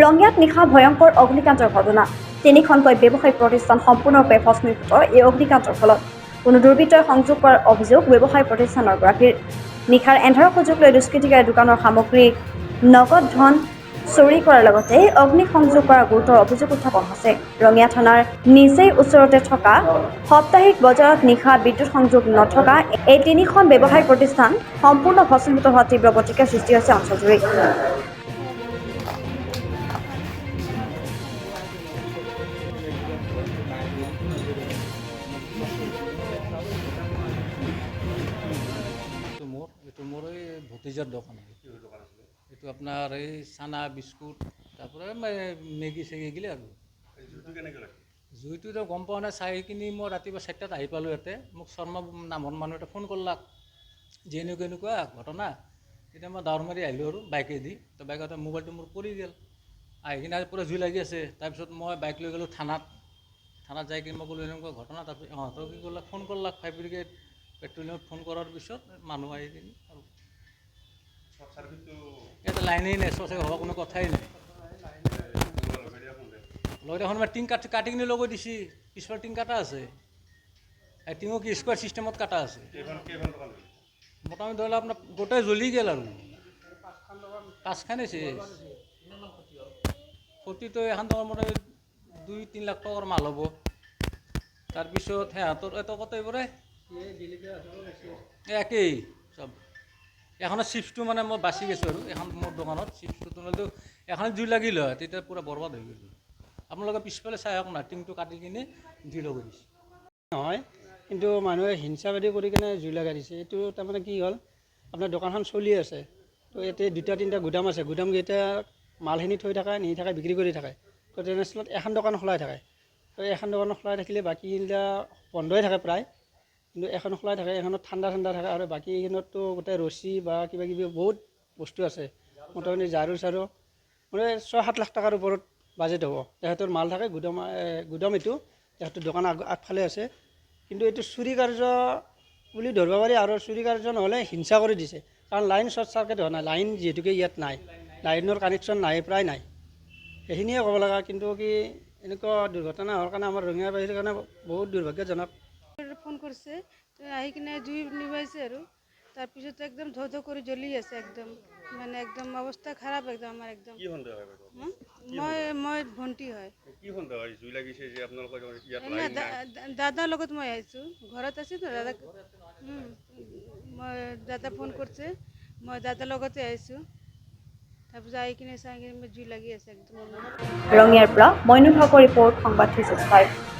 ৰঙিয়াত নিশা ভয়ংকৰ অগ্নিকাণ্ডৰ ঘটনা। তিনিখনকৈ ব্যৱসায়িক প্ৰতিষ্ঠান সম্পূৰ্ণৰূপে ভস্মীভূত এই অগ্নিকাণ্ডৰ ফলত। কোনো দুৰ্বৃত্তই সংযোগ কৰাৰ অভিযোগ ব্যৱসায় প্ৰতিষ্ঠানৰ গৰাকীৰ। নিশাৰ এন্ধাৰৰ সুযোগ লৈ দুষ্কৃতিকাৰী দোকানৰ সামগ্ৰী নগদ ধন চুৰি কৰাৰ লগতে অগ্নিসংযোগ কৰাৰ গুৰুতৰ অভিযোগ উত্থাপন হৈছে। ৰঙিয়া থানাৰ নিচেই ওচৰতে থকা সাপ্তাহিক বজাৰত নিশা বিদ্যুৎ সংযোগ নথকা এই তিনিখন ব্যৱসায়িক প্ৰতিষ্ঠান সম্পূৰ্ণ ভস্মীভূত হোৱা তীব্ৰ প্ৰতিক্ৰিয়াৰ সৃষ্টি হৈছে অঞ্চলজুৰি। এইটো মোৰ এই ভতিজাৰ দোকান। এইটো আপোনাৰ এই চানা বিস্কুট তাৰপৰা মেগী চেগি গিলে আৰু জুইটো তো গম পোৱা নাই। চাই কিনি মই ৰাতিপুৱা 4টাত আহি পালোঁ ইয়াতে। মোক শৰ্মা নামৰ মানুহ এটা ফোন কৰলাক যে এনেকুৱা ঘটনা। তেতিয়া মই দাউৰ মাৰি আহিলোঁ আৰু বাইকেদি। তো বাইকতে মোবাইলটো মোৰ পৰি গ'ল। আহি কিনে পূৰা জুই লাগি আছে। তাৰপিছত মই বাইক লৈ গ'লোঁ থানাত যাই কিনে মই ক'লোঁ এনেকুৱা ঘটনা। তাৰপিছত ইহঁতক কি কৰলাক ফোন কৰলাক ফায়াৰ ব্ৰিগেড পেট্ৰলিয়ামত ফোন কৰাৰ পিছত মানুহ আহি কিনে আৰু ইয়াতে লাইনেই নাই। চচে হোৱা কোনো কথাই নাই। লৈ দেখোন মই টিং কাটি কিনে লগাই দিছি। পিছফালে টিং কাটা আছে। টিঙো কি স্কোৱাৰ চিষ্টেমত কাটা আছে। মোটামুটি ধৰি লওক আপোনাৰ গোটেই জ্বলি গ'ল আৰু 5খানেই শেষ। ক্ষতিটো এখন টকাৰ মানে 2-3 লাখ টকাৰ মাল হ'ব। তাৰপিছত সিহঁতৰ এটকাতেই পৰে একেই চব। এখনৰ চিপছটো মানে মই বাচি গৈছোঁ আৰু এখন মোৰ দোকানত চিপছটো নহ'লেতো এখন জুই লাগিল হয় তেতিয়া পূৰা বৰবাদ হৈ গ'ল। আপোনালোকে পিছফালে চাই আহক না, টিংটো কাটি কিনে জুই লগাই দিছে নহয়। কিন্তু মানুহে হিংসাবাদী কৰি কিনে জুই লগাই দিছে। এইটো তাৰমানে কি হ'ল, আপোনাৰ দোকানখন চলি আছে। তো ইয়াতে 2-3টা গুদাম আছে। গুদামকেইটা মালখিনি থৈ থাকে, নি থাকে, বিক্ৰী কৰি থাকে। তো তেনেস্থলত এখন দোকান খোলাই থাকে। তো এখন দোকান খোলাই থাকিলে বাকীকেইটা বন্ধই থাকে প্ৰায়। কিন্তু এখন খোলাই থাকে, এখনত ঠাণ্ডা থাকে আৰু বাকীখনততো গোটেই ৰছী বা কিবাকিবি বহুত বস্তু আছে। মোটামুটি ঝাৰু চাৰু মানে 6-7 লাখ টকাৰ ওপৰত বাজেট হ'ব। তেহেঁতৰ মাল থাকে। গুদাম এইটো তেহেঁতৰ দোকান আগফালে আছে। কিন্তু এইটো চুৰি কাৰ্য বুলি ধৰিব পাৰি। আৰু চুৰি কাৰ্য নহ'লে হিংসা কৰি দিছে। কাৰণ লাইন শ্বৰ্ট চাৰ্কিট হোৱা নাই। লাইন যিহেতুকে ইয়াত নাই, লাইনৰ কানেকশ্যন নাই, প্ৰায় নাই। সেইখিনিয়ে ক'ব লগা। কিন্তু কি এনেকুৱা দুৰ্ঘটনা হোৱাৰ কাৰণে আমাৰ ৰঙিয়াবাসীৰ কাৰণে বহুত দুৰ্ভাগ্যজনক। ফোন কৰিছে, আহি কিনে জুই নিভাইছে আৰু তাৰপিছত একদম ধৌ ধৌ কৰি জ্বলি আছে। একদম মানে একদম অৱস্থা খাৰাপ একদম আমাৰ একদম। কি সন্দেহ হয় বাইদেউ? মই ভণ্টি হয়। কি সন্দেহ হয় জুই লাগিছে যে আপোনালোকৰ ইয়াত এনে লাইন নাই? দাদাৰ লগত মই আহিছোঁ, ঘৰত আছোঁ তো দাদা। মই দাদা ফোন কৰিছে, মই দাদাৰ লগতে আহিছোঁ। তাৰপিছত আহি কিনে চাই কিনে জুই লাগি আছে একদম। ৰঙিয়াৰ পৰা মইনুল হকৰ ৰিপৰ্ট, সংবাদ 365।